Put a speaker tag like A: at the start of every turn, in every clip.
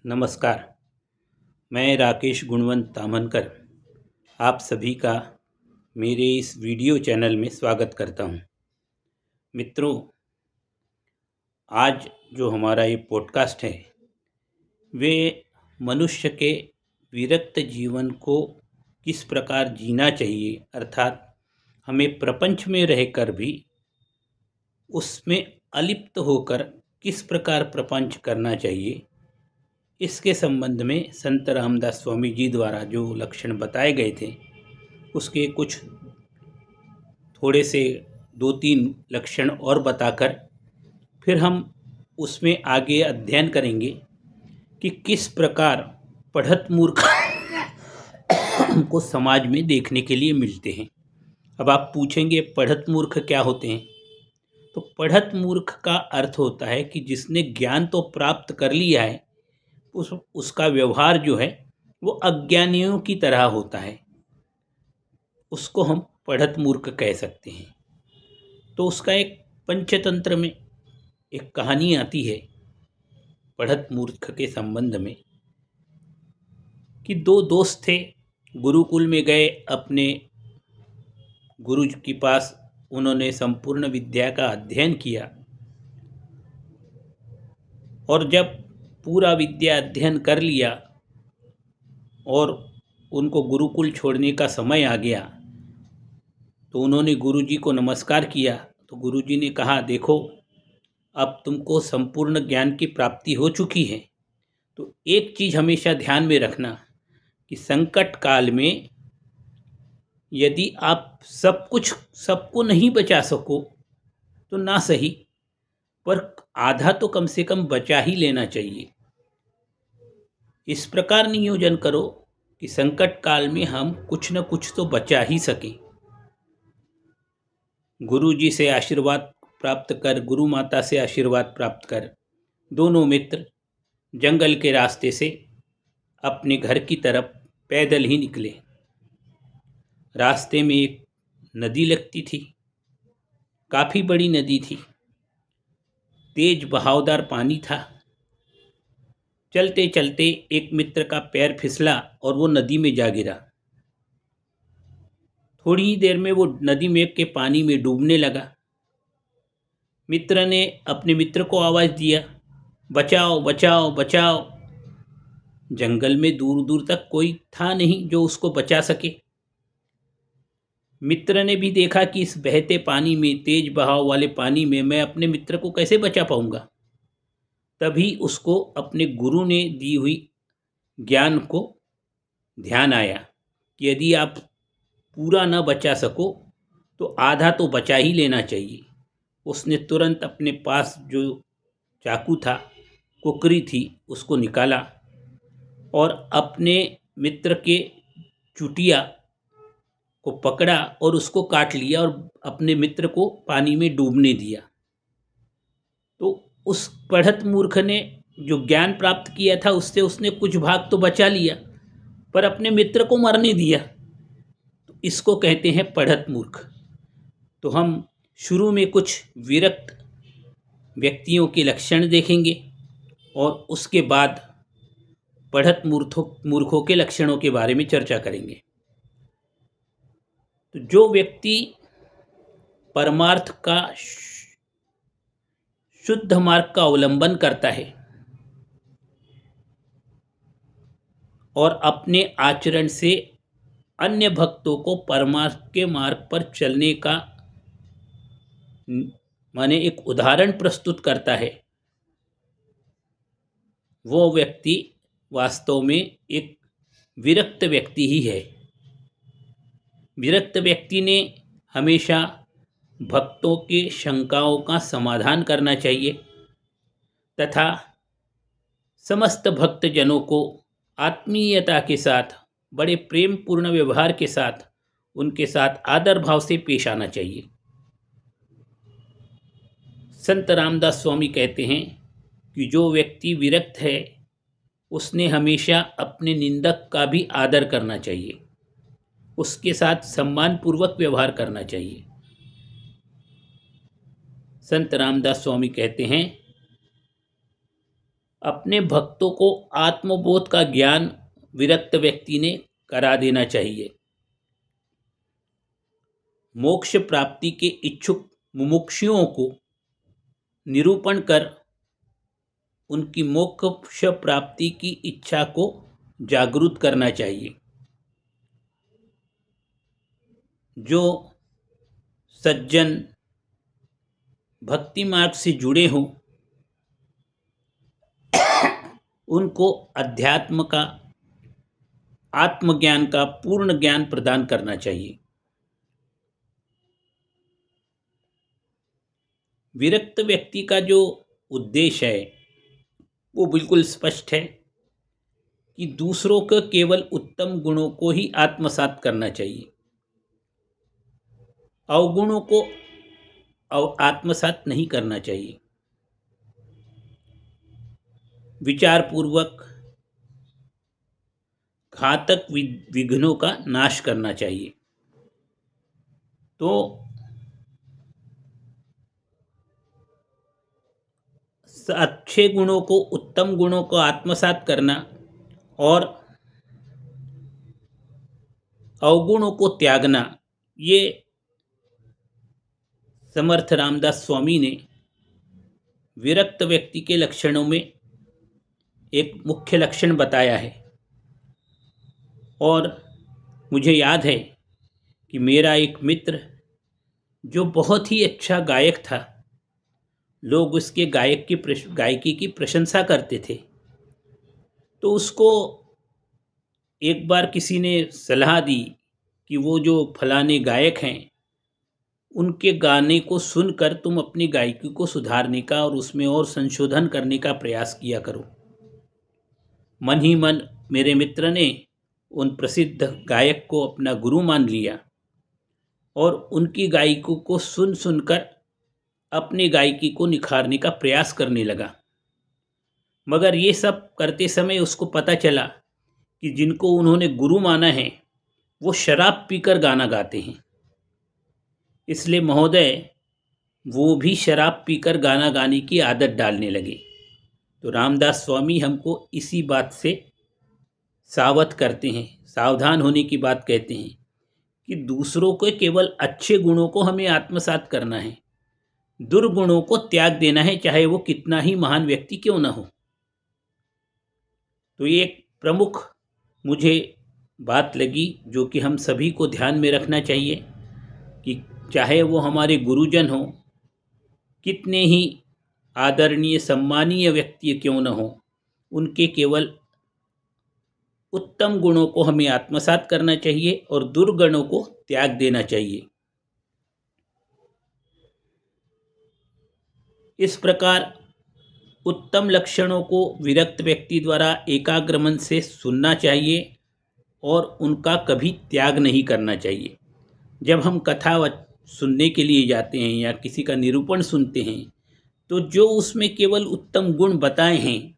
A: नमस्कार। मैं राकेश गुणवंत तामनकर आप सभी का मेरे इस वीडियो चैनल में स्वागत करता हूं। मित्रों, आज जो हमारा ये पॉडकास्ट है वे मनुष्य के विरक्त जीवन को किस प्रकार जीना चाहिए, अर्थात हमें प्रपंच में रहकर भी उसमें अलिप्त होकर किस प्रकार प्रपंच करना चाहिए, इसके संबंध में संत रामदास स्वामी जी द्वारा जो लक्षण बताए गए थे उसके कुछ थोड़े से 2-3 लक्षण और बताकर फिर हम उसमें आगे अध्ययन करेंगे कि किस प्रकार पढ़त मूर्ख को समाज में देखने के लिए मिलते हैं। अब आप पूछेंगे पढ़त मूर्ख क्या होते हैं? तो पढ़त मूर्ख का अर्थ होता है कि जिसने ज्ञान तो प्राप्त कर लिया है, उसका व्यवहार जो है वो अज्ञानियों की तरह होता है, उसको हम पढ़त मूर्ख कह सकते हैं। तो उसका एक पंचतंत्र में एक कहानी आती है पढ़त मूर्ख के संबंध में कि दो दोस्त थे, गुरुकुल में गए, अपने गुरु के पास उन्होंने संपूर्ण विद्या का अध्ययन किया और जब पूरा विद्या अध्ययन कर लिया और उनको गुरुकुल छोड़ने का समय आ गया तो उन्होंने गुरुजी को नमस्कार किया। तो गुरुजी ने कहा, देखो अब तुमको संपूर्ण ज्ञान की प्राप्ति हो चुकी है, तो एक चीज़ हमेशा ध्यान में रखना कि संकट काल में यदि आप सब कुछ सबको नहीं बचा सको तो ना सही, पर आधा तो कम से कम बचा ही लेना चाहिए। इस प्रकार नियोजन करो कि संकट काल में हम कुछ न कुछ तो बचा ही सकें। गुरु जी से आशीर्वाद प्राप्त कर, गुरु माता से आशीर्वाद प्राप्त कर, दोनों मित्र जंगल के रास्ते से अपने घर की तरफ पैदल ही निकले। रास्ते में एक नदी लगती थी, काफ़ी बड़ी नदी थी, तेज बहावदार पानी था। चलते चलते एक मित्र का पैर फिसला और वो नदी में जा गिरा। थोड़ी ही देर में वो नदी में के पानी में डूबने लगा। मित्र ने अपने मित्र को आवाज़ दिया, बचाओ बचाओ बचाओ। जंगल में दूर दूर तक कोई था नहीं जो उसको बचा सके। मित्र ने भी देखा कि इस बहते पानी में, तेज बहाव वाले पानी में मैं अपने मित्र को कैसे बचा पाऊंगा। तभी उसको अपने गुरु ने दी हुई ज्ञान को ध्यान आया कि यदि आप पूरा न बचा सको तो आधा तो बचा ही लेना चाहिए। उसने तुरंत अपने पास जो चाकू था, कुकरी थी, उसको निकाला और अपने मित्र के चुटिया को पकड़ा और उसको काट लिया और अपने मित्र को पानी में डूबने दिया। तो उस पढ़त मूर्ख ने जो ज्ञान प्राप्त किया था उससे उसने कुछ भाग तो बचा लिया, पर अपने मित्र को मरने दिया। तो इसको कहते हैं पढ़त मूर्ख। तो हम शुरू में कुछ विरक्त व्यक्तियों के लक्षण देखेंगे और उसके बाद पढ़त मूर्खों के लक्षणों के बारे में चर्चा करेंगे। तो जो व्यक्ति परमार्थ का शुद्ध मार्ग का अवलंबन करता है और अपने आचरण से अन्य भक्तों को परमार्थ के मार्ग पर चलने का माने एक उदाहरण प्रस्तुत करता है, वो व्यक्ति वास्तव में एक विरक्त व्यक्ति ही है। विरक्त व्यक्ति ने हमेशा भक्तों के शंकाओं का समाधान करना चाहिए तथा समस्त भक्तजनों को आत्मीयता के साथ, बड़े प्रेम पूर्ण व्यवहार के साथ, उनके साथ आदर भाव से पेश आना चाहिए। संत रामदास स्वामी कहते हैं कि जो व्यक्ति विरक्त है उसने हमेशा अपने निंदक का भी आदर करना चाहिए, उसके साथ सम्मानपूर्वक व्यवहार करना चाहिए। संत रामदास स्वामी कहते हैं, अपने भक्तों को आत्मबोध का ज्ञान विरक्त व्यक्ति ने करा देना चाहिए। मोक्ष प्राप्ति के इच्छुक मुमुक्षुओं को निरूपण कर उनकी मोक्ष प्राप्ति की इच्छा को जागृत करना चाहिए। जो सज्जन भक्ति मार्ग से जुड़े हों उनको अध्यात्म का, आत्मज्ञान का पूर्ण ज्ञान प्रदान करना चाहिए। विरक्त व्यक्ति का जो उद्देश्य है वो बिल्कुल स्पष्ट है कि दूसरों के केवल उत्तम गुणों को ही आत्मसात करना चाहिए, अवगुणों को आत्मसात नहीं करना चाहिए। विचारपूर्वक घातक विघ्नों का नाश करना चाहिए। तो अच्छे गुणों को, उत्तम गुणों को आत्मसात करना और अवगुणों को त्यागना, ये समर्थ रामदास स्वामी ने विरक्त व्यक्ति के लक्षणों में एक मुख्य लक्षण बताया है। और मुझे याद है कि मेरा एक मित्र जो बहुत ही अच्छा गायक था, लोग उसके गायकी की प्रशंसा करते थे, तो उसको एक बार किसी ने सलाह दी कि वो जो फलाने गायक हैं उनके गाने को सुनकर तुम अपनी गायकी को सुधारने का और उसमें और संशोधन करने का प्रयास किया करो। मन ही मन मेरे मित्र ने उन प्रसिद्ध गायक को अपना गुरु मान लिया और उनकी गायकी को सुनकर अपनी गायकी को निखारने का प्रयास करने लगा। मगर ये सब करते समय उसको पता चला कि जिनको उन्होंने गुरु माना है वो शराब पीकर गाना गाते हैं। इसलिए महोदय वो भी शराब पीकर गाना गाने की आदत डालने लगे। तो रामदास स्वामी हमको इसी बात से सावध करते हैं, सावधान होने की बात कहते हैं कि दूसरों के केवल अच्छे गुणों को हमें आत्मसात करना है, दुर्गुणों को त्याग देना है, चाहे वो कितना ही महान व्यक्ति क्यों न हो। तो ये एक प्रमुख मुझे बात लगी जो कि हम सभी को ध्यान में रखना चाहिए कि चाहे वो हमारे गुरुजन हो, कितने ही आदरणीय सम्मानीय व्यक्ति क्यों न हो, उनके केवल उत्तम गुणों को हमें आत्मसात करना चाहिए और दुर्गुणों को त्याग देना चाहिए। इस प्रकार उत्तम लक्षणों को विरक्त व्यक्ति द्वारा एकाग्र मन से सुनना चाहिए और उनका कभी त्याग नहीं करना चाहिए। जब हम कथा सुनने के लिए जाते हैं या किसी का निरूपण सुनते हैं तो जो उसमें केवल उत्तम गुण बताए हैं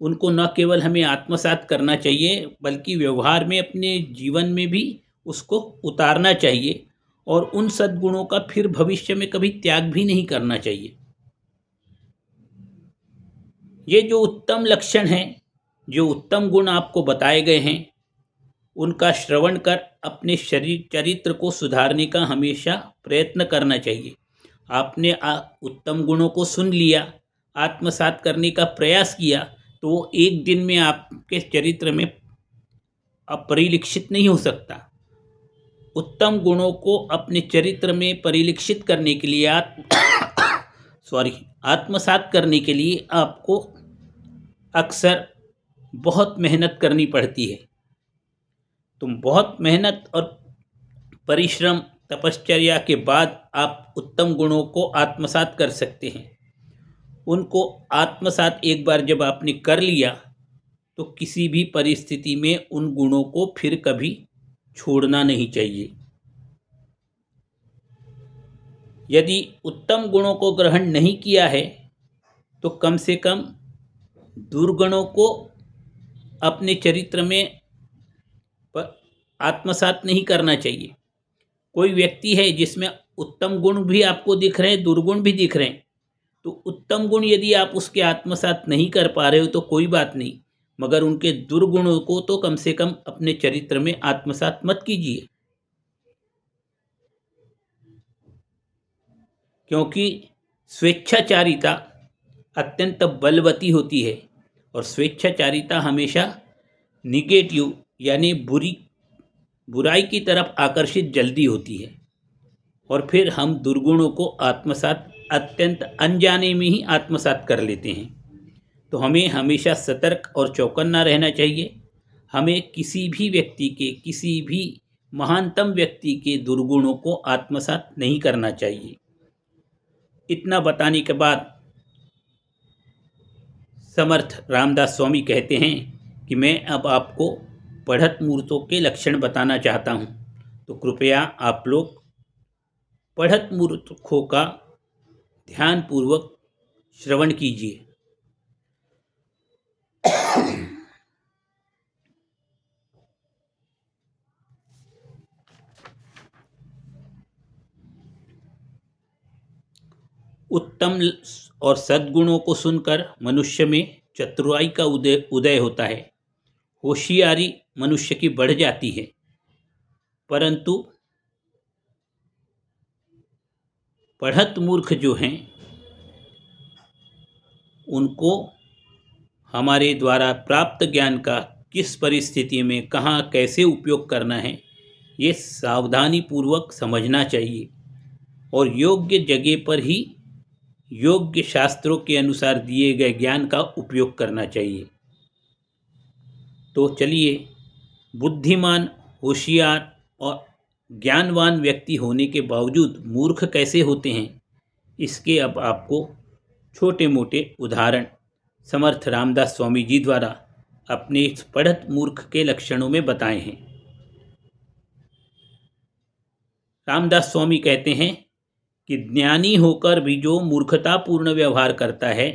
A: उनको न केवल हमें आत्मसात करना चाहिए बल्कि व्यवहार में, अपने जीवन में भी उसको उतारना चाहिए और उन सद्गुणों का फिर भविष्य में कभी त्याग भी नहीं करना चाहिए। ये जो उत्तम लक्षण हैं, जो उत्तम गुण आपको बताए गए हैं, उनका श्रवण कर अपने शरीर चरित्र को सुधारने का हमेशा प्रयत्न करना चाहिए। आपने उत्तम गुणों को सुन लिया, आत्मसात करने का प्रयास किया, तो वो एक दिन में आपके चरित्र में परिलक्षित नहीं हो सकता। उत्तम गुणों को अपने चरित्र में परिलक्षित करने के लिए आत्मसात करने के लिए आपको अक्सर बहुत मेहनत करनी पड़ती है। तुम बहुत मेहनत और परिश्रम, तपश्चर्या के बाद आप उत्तम गुणों को आत्मसात कर सकते हैं। उनको आत्मसात एक बार जब आपने कर लिया तो किसी भी परिस्थिति में उन गुणों को फिर कभी छोड़ना नहीं चाहिए। यदि उत्तम गुणों को ग्रहण नहीं किया है तो कम से कम दुर्गुणों को अपने चरित्र में आत्मसात नहीं करना चाहिए। कोई व्यक्ति है जिसमें उत्तम गुण भी आपको दिख रहे हैं, दुर्गुण भी दिख रहे हैं, तो उत्तम गुण यदि आप उसके आत्मसात नहीं कर पा रहे हो तो कोई बात नहीं, मगर उनके दुर्गुणों को तो कम से कम अपने चरित्र में आत्मसात मत कीजिए। क्योंकि स्वेच्छाचारिता अत्यंत बलवती होती है और स्वेच्छाचारिता हमेशा निगेटिव यानी बुराई की तरफ आकर्षित जल्दी होती है और फिर हम दुर्गुणों को आत्मसात अत्यंत अनजाने में ही आत्मसात कर लेते हैं। तो हमें हमेशा सतर्क और चौकन्ना रहना चाहिए। हमें किसी भी व्यक्ति के, किसी भी महानतम व्यक्ति के दुर्गुणों को आत्मसात नहीं करना चाहिए। इतना बताने के बाद समर्थ रामदास स्वामी कहते हैं कि मैं अब आपको पढ़त मूर्तों के लक्षण बताना चाहता हूँ, तो कृपया आप लोग पढ़त मूर्खों का ध्यानपूर्वक श्रवण कीजिए। उत्तम और सद्गुणों को सुनकर मनुष्य में चतुराई का उदय होता है, होशियारी मनुष्य की बढ़ जाती है। परंतु पढ़त मूर्ख जो हैं उनको हमारे द्वारा प्राप्त ज्ञान का किस परिस्थिति में कहाँ कैसे उपयोग करना है ये सावधानी पूर्वक समझना चाहिए और योग्य जगह पर ही योग्य शास्त्रों के अनुसार दिए गए ज्ञान का उपयोग करना चाहिए। तो चलिए, बुद्धिमान, होशियार और ज्ञानवान व्यक्ति होने के बावजूद मूर्ख कैसे होते हैं, इसके अब आपको छोटे मोटे उदाहरण समर्थ रामदास स्वामी जी द्वारा अपने इस पढ़त मूर्ख के लक्षणों में बताए हैं। रामदास स्वामी कहते हैं कि ज्ञानी होकर भी जो मूर्खतापूर्ण व्यवहार करता है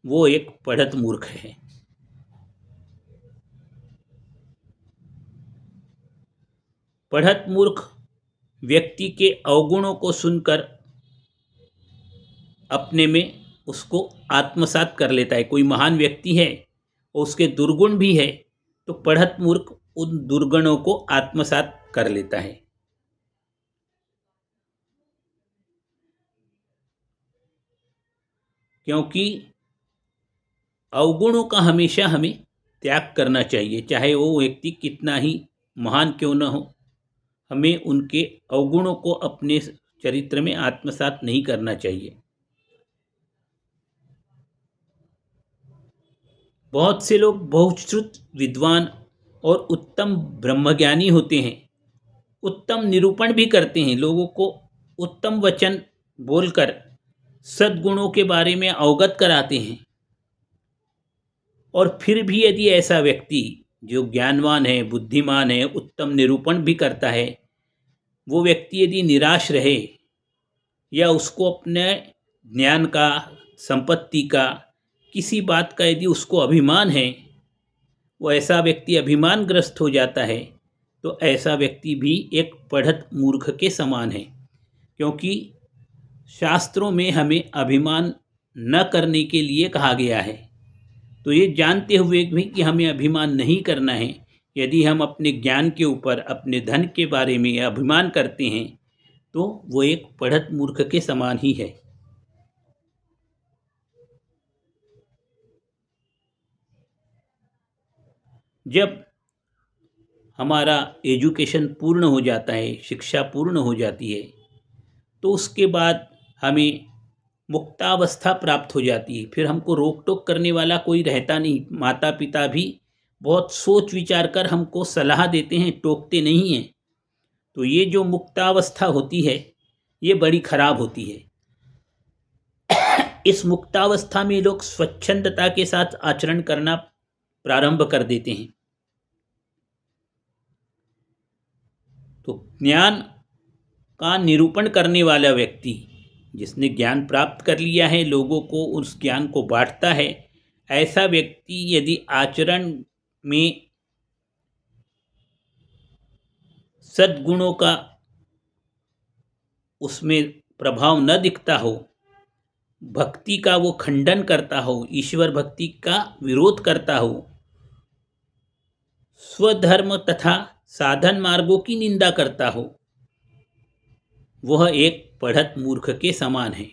A: वो एक पढ़त मूर्ख है। पढ़त मूर्ख व्यक्ति के अवगुणों को सुनकर अपने में उसको आत्मसात कर लेता है। कोई महान व्यक्ति है और उसके दुर्गुण भी है तो पढ़त मूर्ख उन दुर्गुणों को आत्मसात कर लेता है। क्योंकि अवगुणों का हमेशा हमें त्याग करना चाहिए, चाहे वो व्यक्ति कितना ही महान क्यों न हो। हमें उनके अवगुणों को अपने चरित्र में आत्मसात नहीं करना चाहिए। बहुत से लोग बहुश्रुत विद्वान और उत्तम ब्रह्मज्ञानी होते हैं, उत्तम निरूपण भी करते हैं, लोगों को उत्तम वचन बोलकर सद्गुणों के बारे में अवगत कराते हैं। और फिर भी यदि ऐसा व्यक्ति जो ज्ञानवान है, बुद्धिमान है, उत्तम निरूपण भी करता है, वो व्यक्ति यदि निराश रहे या उसको अपने ज्ञान का, संपत्ति का, किसी बात का यदि उसको अभिमान है, वो ऐसा व्यक्ति अभिमानग्रस्त हो जाता है, तो ऐसा व्यक्ति भी एक पढ़त मूर्ख के समान है। क्योंकि शास्त्रों में हमें अभिमान न करने के लिए कहा गया है। तो ये जानते हुए भी कि हमें अभिमान नहीं करना है, यदि हम अपने ज्ञान के ऊपर, अपने धन के बारे में अभिमान करते हैं तो वो एक पढ़त मूर्ख के समान ही है। जब हमारा एजुकेशन पूर्ण हो जाता है, शिक्षा पूर्ण हो जाती है, तो उसके बाद हमें मुक्तावस्था प्राप्त हो जाती है। फिर हमको रोक टोक करने वाला कोई रहता नहीं। माता पिता भी बहुत सोच विचार कर हमको सलाह देते हैं, टोकते नहीं हैं। तो ये जो मुक्तावस्था होती है ये बड़ी खराब होती है। इस मुक्तावस्था में लोग स्वच्छंदता के साथ आचरण करना प्रारंभ कर देते हैं। तो ज्ञान का निरूपण करने वाला व्यक्ति, जिसने ज्ञान प्राप्त कर लिया है, लोगों को उस ज्ञान को बांटता है, ऐसा व्यक्ति यदि आचरण में सद्गुणों का उसमें प्रभाव न दिखता हो भक्ति का वो खंडन करता हो, ईश्वर भक्ति का विरोध करता हो, स्वधर्म तथा साधन मार्गों की निंदा करता हो, वह एक पढ़त मूर्ख के समान है।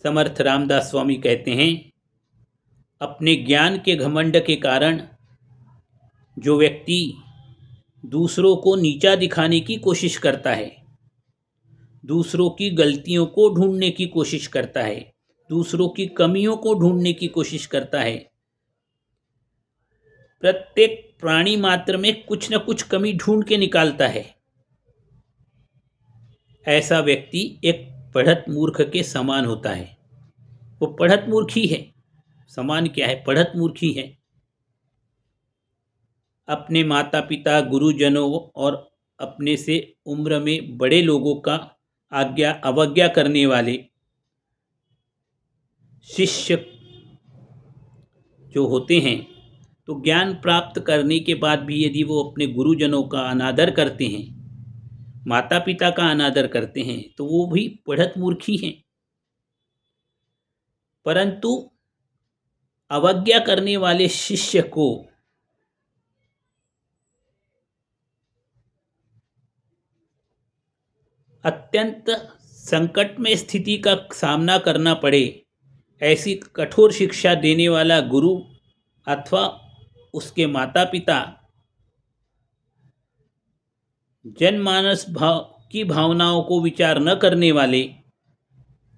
A: समर्थ रामदास स्वामी कहते हैं, अपने ज्ञान के घमंड के कारण जो व्यक्ति दूसरों को नीचा दिखाने की कोशिश करता है, दूसरों की गलतियों को ढूंढने की कोशिश करता है, दूसरों की कमियों को ढूंढने की कोशिश करता है, प्रत्येक प्राणी मात्र में कुछ न कुछ कमी ढूंढ के निकालता है, ऐसा व्यक्ति एक पढ़त मूर्ख के समान होता है। वो पढ़त मूर्ख ही है, समान क्या है, पढ़त मूर्ख ही है। अपने माता पिता, गुरुजनों और अपने से उम्र में बड़े लोगों का आज्ञा अवज्ञा करने वाले शिष्य जो होते हैं, तो ज्ञान प्राप्त करने के बाद भी यदि वो अपने गुरुजनों का अनादर करते हैं, माता पिता का अनादर करते हैं, तो वो भी पढ़त मूर्ख ही हैं। परंतु अवज्ञा करने वाले शिष्य को अत्यंत संकट में स्थिति का सामना करना पड़े, ऐसी कठोर शिक्षा देने वाला गुरु अथवा उसके माता पिता जनमानस की भावनाओं को विचार न करने वाले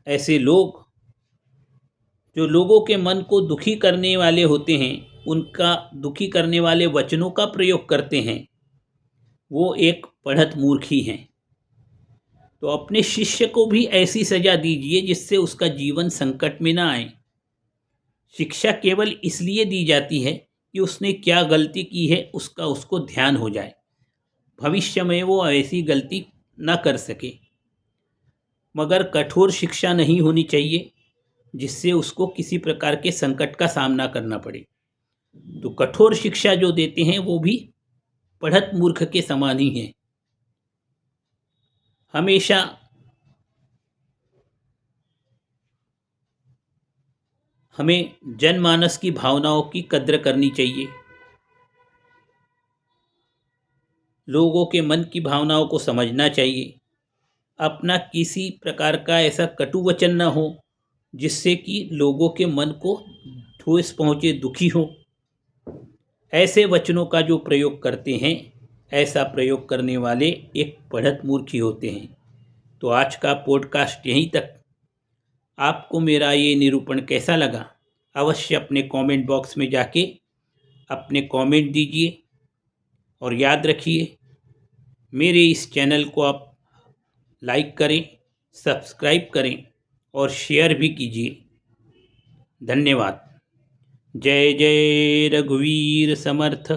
A: ऐसे लोग, जो लोगों के मन को दुखी करने वाले होते हैं, उनका दुखी करने वाले वचनों का प्रयोग करते हैं, वो एक पढ़त मूर्ख ही हैं। तो अपने शिष्य को भी ऐसी सजा दीजिए जिससे उसका जीवन संकट में ना आए। शिक्षा केवल इसलिए दी जाती है कि उसने क्या गलती की है उसका उसको ध्यान हो जाए, भविष्य में वो ऐसी गलती ना कर सके। मगर कठोर शिक्षा नहीं होनी चाहिए जिससे उसको किसी प्रकार के संकट का सामना करना पड़े। तो कठोर शिक्षा जो देते हैं वो भी पढ़त मूर्ख के समान ही हैं। हमेशा हमें जनमानस की भावनाओं की कद्र करनी चाहिए, लोगों के मन की भावनाओं को समझना चाहिए। अपना किसी प्रकार का ऐसा कटु वचन न हो जिससे कि लोगों के मन को ठोस पहुँचे, दुखी हो। ऐसे वचनों का जो प्रयोग करते हैं, ऐसा प्रयोग करने वाले एक पढ़त मूर्ख ही होते हैं। तो आज का पॉडकास्ट यहीं तक। आपको मेरा ये निरूपण कैसा लगा, अवश्य अपने कमेंट बॉक्स में जाके अपने कमेंट दीजिए। और याद रखिए, मेरे इस चैनल को आप लाइक करें, सब्सक्राइब करें और शेयर भी कीजिए। धन्यवाद। जय जय रघुवीर समर्थ।